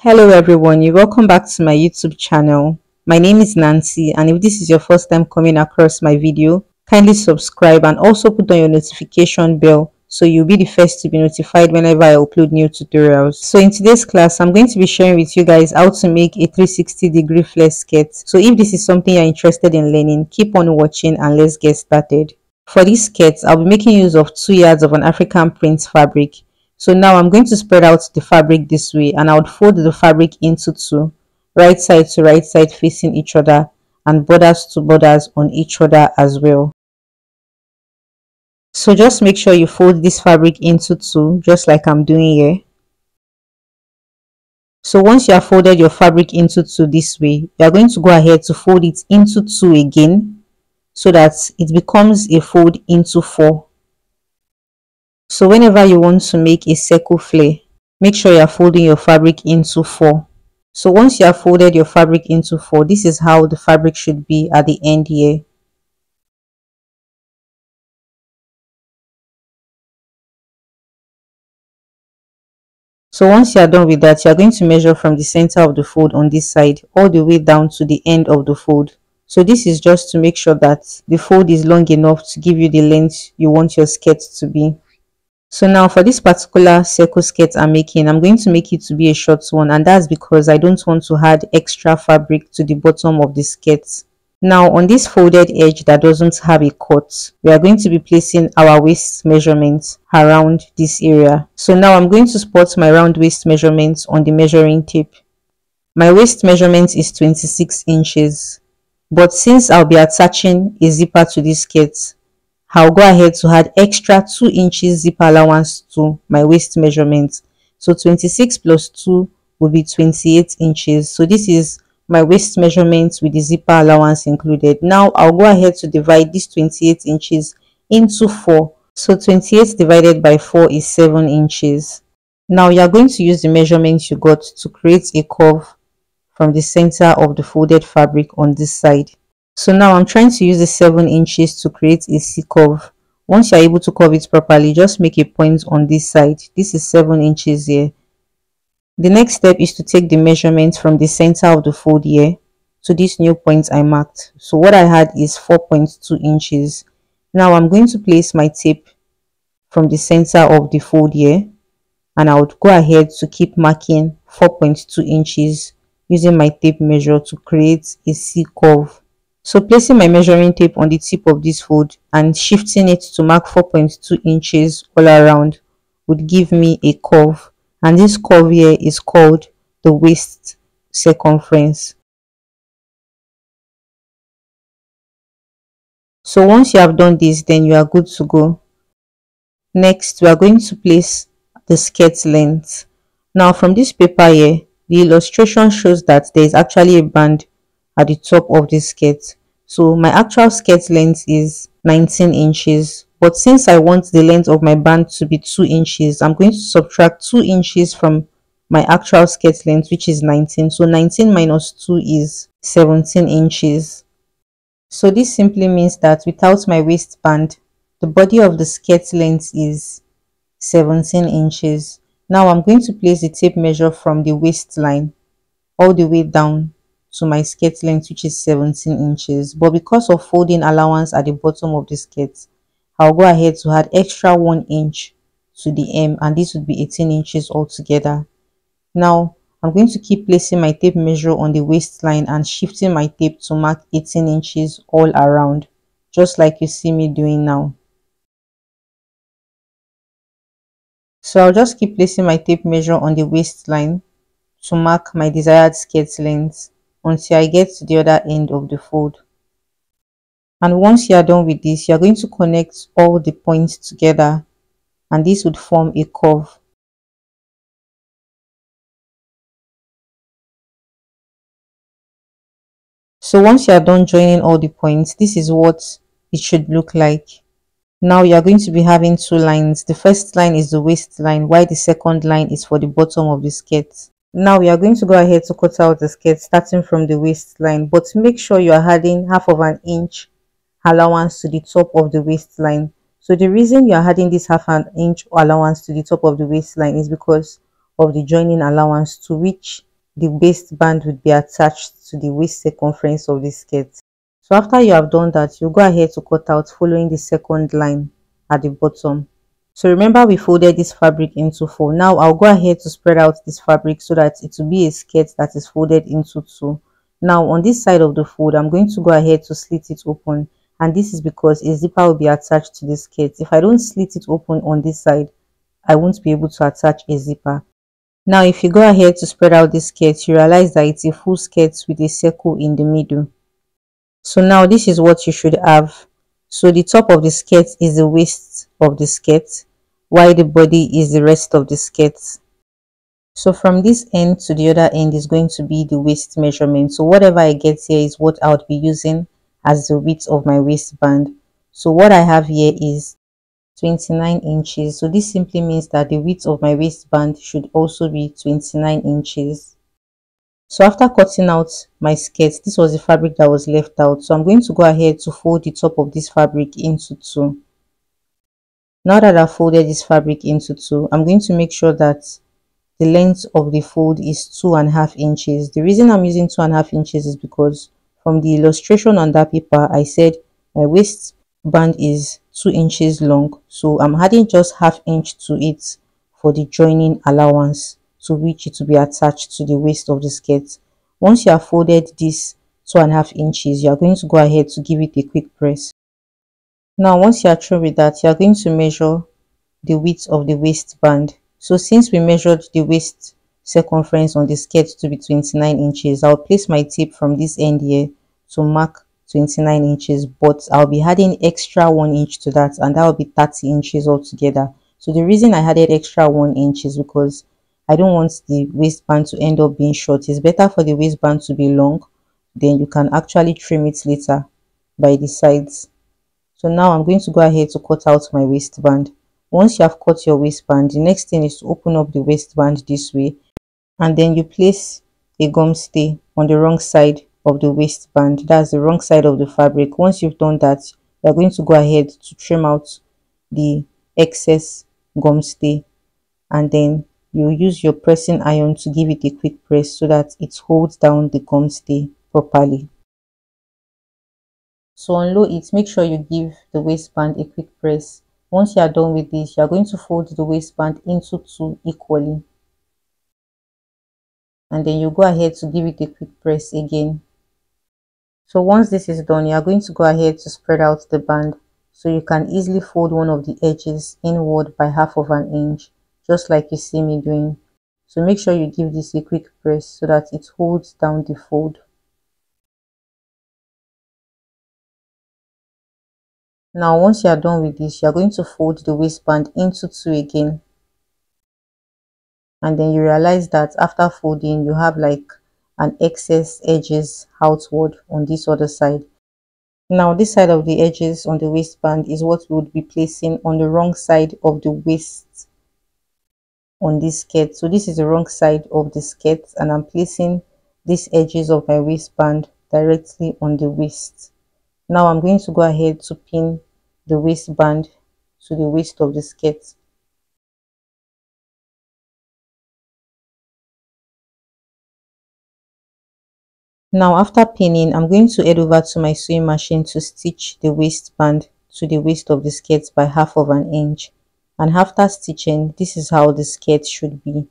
Hello everyone, you're welcome back to my YouTube channel. My name is Nancy, and if this is your first time coming across my video, kindly subscribe and also put on your notification bell so you'll be the first to be notified whenever I upload new tutorials. So in today's class, I'm going to be sharing with you guys how to make a 360-degree flare skirt. So if this is something you're interested in learning, keep on watching and let's get started. For this skirt, I'll be making use of 2 yards of an African print fabric. So now I'm going to spread out the fabric this way, and I would fold the fabric into two, right side to right side facing each other, and borders to borders on each other as well. So just make sure you fold this fabric into two, just like I'm doing here. So once you have folded your fabric into two this way, you are going to go ahead to fold it into two again, so that it becomes a fold into four. So whenever you want to make a circle flare, make sure you are folding your fabric into four. So once you have folded your fabric into four, this is how the fabric should be at the end here. So once you are done with that, you are going to measure from the center of the fold on this side all the way down to the end of the fold. So this is just to make sure that the fold is long enough to give you the length you want your skirt to be. So now for this particular circle skirt I'm making, I'm going to make it to be a short one, and that's because I don't want to add extra fabric to the bottom of the skirt. Now on this folded edge that doesn't have a cut, we are going to be placing our waist measurements around this area. So now I'm going to spot my round waist measurements on the measuring tape. My waist measurement is 26 inches, but since I'll be attaching a zipper to this skirt, I'll go ahead to add extra 2 inches zipper allowance to my waist measurement. So 26 plus 2 will be 28 inches. So this is my waist measurement with the zipper allowance included. Now I'll go ahead to divide this 28 inches into 4. So 28 divided by 4 is 7 inches. Now you are going to use the measurements you got to create a curve from the center of the folded fabric on this side. So now I'm trying to use the 7 inches to create a C curve. Once you're able to curve it properly, just make a point on this side. This is 7 inches here. The next step is to take the measurement from the center of the fold here to this new point I marked. So what I had is 4.2 inches. Now I'm going to place my tape from the center of the fold here, and I would go ahead to keep marking 4.2 inches using my tape measure to create a C curve. So placing my measuring tape on the tip of this fold and shifting it to mark 4.2 inches all around would give me a curve, and this curve here is called the waist circumference. So once you have done this, then you are good to go. Next, we are going to place the skirt length. Now from this paper here, the illustration shows that there is actually a band at the top of the skirt. So my actual skirt length is 19 inches, but since I want the length of my band to be 2 inches, I'm going to subtract 2 inches from my actual skirt length, which is 19. So 19 minus 2 is 17 inches. So this simply means that without my waistband, the body of the skirt length is 17 inches. Now I'm going to place the tape measure from the waistline all the way down to my skirt length, which is 17 inches. But because of folding allowance at the bottom of the skirt, I'll go ahead to add extra 1 inch to the hem, and this would be 18 inches altogether. Now I'm going to keep placing my tape measure on the waistline and shifting my tape to mark 18 inches all around, just like you see me doing now. So I'll just keep placing my tape measure on the waistline to mark my desired skirt length until I get to the other end of the fold. And once you are done with this, you are going to connect all the points together, and this would form a curve. So once you are done joining all the points, this is what it should look like. Now you are going to be having 2 lines. The first line is the waistline, while the second line is for the bottom of the skirt. Now we are going to go ahead to cut out the skirt starting from the waistline, but make sure you are adding half of an inch allowance to the top of the waistline. So the reason you are adding this half an inch allowance to the top of the waistline is because of the joining allowance, to which the waistband would be attached to the waist circumference of the skirt. So after you have done that, you go ahead to cut out following the second line at the bottom. So remember we folded this fabric into four. Now I'll go ahead to spread out this fabric so that it will be a skirt that is folded into two. Now on this side of the fold, I'm going to go ahead to slit it open, and this is because a zipper will be attached to the skirt. If I don't slit it open on this side, I won't be able to attach a zipper. Now if you go ahead to spread out this skirt, you realize that it's a full skirt with a circle in the middle. So now this is what you should have. So the top of the skirt is the waist of the skirt, while the body is the rest of the skirt. So from this end to the other end is going to be the waist measurement. So whatever I get here is what I would be using as the width of my waistband. So what I have here is 29 inches. So this simply means that the width of my waistband should also be 29 inches. So after cutting out my skirt, this was the fabric that was left out. So I'm going to go ahead to fold the top of this fabric into two. Now that I've folded this fabric into two, I'm going to make sure that the length of the fold is 2.5 inches. The reason I'm using 2.5 inches is because from the illustration on that paper, I said my waistband is 2 inches long. So I'm adding just half inch to it for the joining allowance, to which it will be attached to the waist of the skirt. Once you have folded this 2.5 inches, you are going to go ahead to give it a quick press. Now once you are through with that, you are going to measure the width of the waistband. So since we measured the waist circumference on the skirt to be 29 inches, I'll place my tape from this end here to mark 29 inches, but I'll be adding extra 1 inch to that, and that will be 30 inches altogether. So the reason I added extra 1 inch is because I don't want the waistband to end up being short. It's better for the waistband to be long, then you can actually trim it later by the sides. So now I'm going to go ahead to cut out my waistband. Once you have cut your waistband, the next thing is to open up the waistband this way, and then you place a gum stay on the wrong side of the waistband. That's the wrong side of the fabric. Once you've done that, you're going to go ahead to trim out the excess gum stay, and then you use your pressing iron to give it a quick press so that it holds down the gum stay properly. So on low heat, make sure you give the waistband a quick press. Once you are done with this, you are going to fold the waistband into two equally, and then you go ahead to give it a quick press again. So once this is done, you are going to go ahead to spread out the band, so you can easily fold one of the edges inward by half of an inch, just like you see me doing. So make sure you give this a quick press so that it holds down the fold. Now once you are done with this, you are going to fold the waistband into two again, and then you realize that after folding you have like an excess edges outward on this other side. Now this side of the edges on the waistband is what we would be placing on the wrong side of the waist on this skirt. So this is the wrong side of the skirt, and I'm placing these edges of my waistband directly on the waist. Now I'm going to go ahead to pin the waistband to the waist of the skirt. Now after pinning, I'm going to head over to my sewing machine to stitch the waistband to the waist of the skirt by half of an inch. And after stitching, this is how the skirt should be.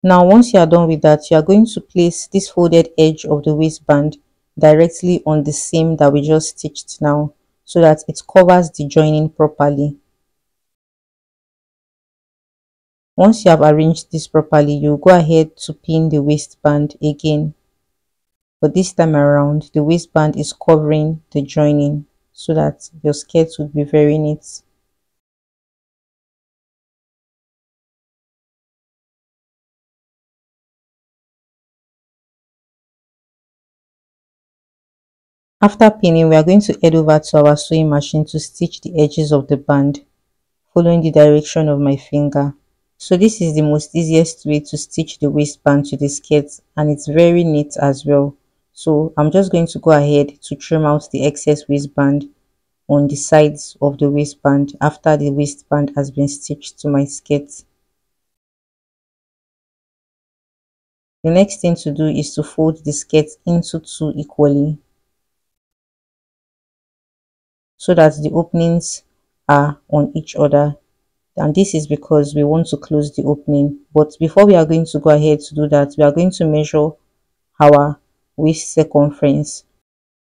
Now once you are done with that, you are going to place this folded edge of the waistband directly on the seam that we just stitched now, so that it covers the joining properly. Once you have arranged this properly, you go ahead to pin the waistband again. But this time around, the waistband is covering the joining so that your skirt will be very neat. After pinning, we are going to head over to our sewing machine to stitch the edges of the band, following the direction of my finger. So this is the most easiest way to stitch the waistband to the skirt, and it's very neat as well. So I'm just going to go ahead to trim out the excess waistband on the sides of the waistband after the waistband has been stitched to my skirt. The next thing to do is to fold the skirt into two equally so that the openings are on each other, and this is because we want to close the opening. But before we are going to go ahead to do that, we are going to measure our waist circumference.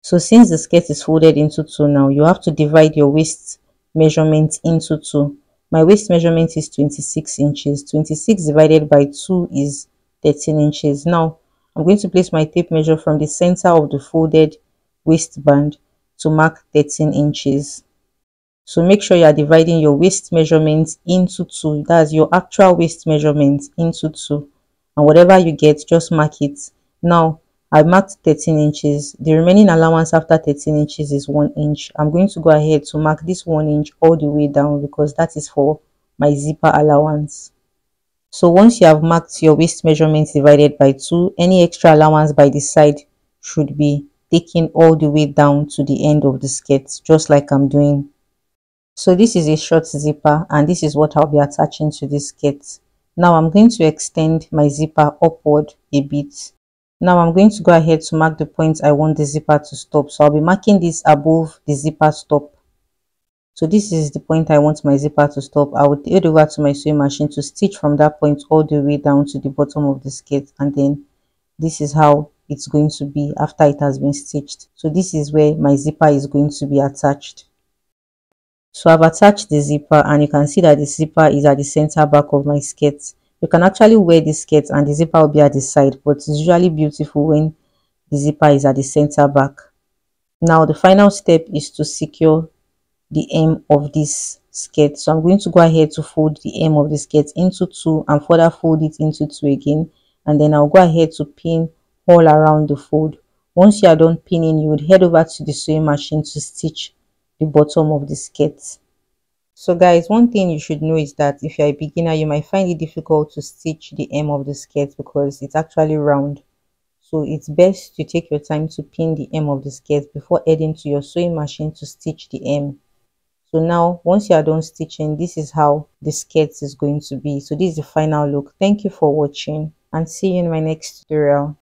So since the skirt is folded into two now, you have to divide your waist measurement into two. My waist measurement is 26 inches. 26 divided by 2 is 13 inches. Now I'm going to place my tape measure from the center of the folded waistband to mark 13 inches. So make sure you are dividing your waist measurement into two. That's your actual waist measurement into two. And whatever you get, just mark it. Now, I marked 13 inches. The remaining allowance after 13 inches is 1 inch. I'm going to go ahead to mark this 1 inch all the way down because that is for my zipper allowance. So once you have marked your waist measurement divided by 2, any extra allowance by the side should be taken all the way down to the end of the skirt, just like I'm doing. So this is a short zipper and this is what I'll be attaching to this skirt. Now I'm going to extend my zipper upward a bit. Now I'm going to go ahead to mark the point I want the zipper to stop. So I'll be marking this above the zipper stop. So this is the point I want my zipper to stop. I will head over to my sewing machine to stitch from that point all the way down to the bottom of the skirt, and then this is how it's going to be after it has been stitched. So this is where my zipper is going to be attached. So I've attached the zipper and you can see that the zipper is at the center back of my skirt. You can actually wear this skirt and the zipper will be at the side, but it's usually beautiful when the zipper is at the center back. Now the final step is to secure the hem of this skirt. So I'm going to go ahead to fold the hem of the skirt into two and further fold it into two again, and then I'll go ahead to pin all around the fold. Once you are done pinning, you would head over to the sewing machine to stitch the bottom of the skirt. So guys, one thing you should know is that if you're a beginner, you might find it difficult to stitch the hem of the skirt because it's actually round. So it's best to take your time to pin the hem of the skirt before heading to your sewing machine to stitch the hem. So now once you are done stitching, this is how the skirt is going to be. So this is the final look. Thank you for watching and see you in my next tutorial.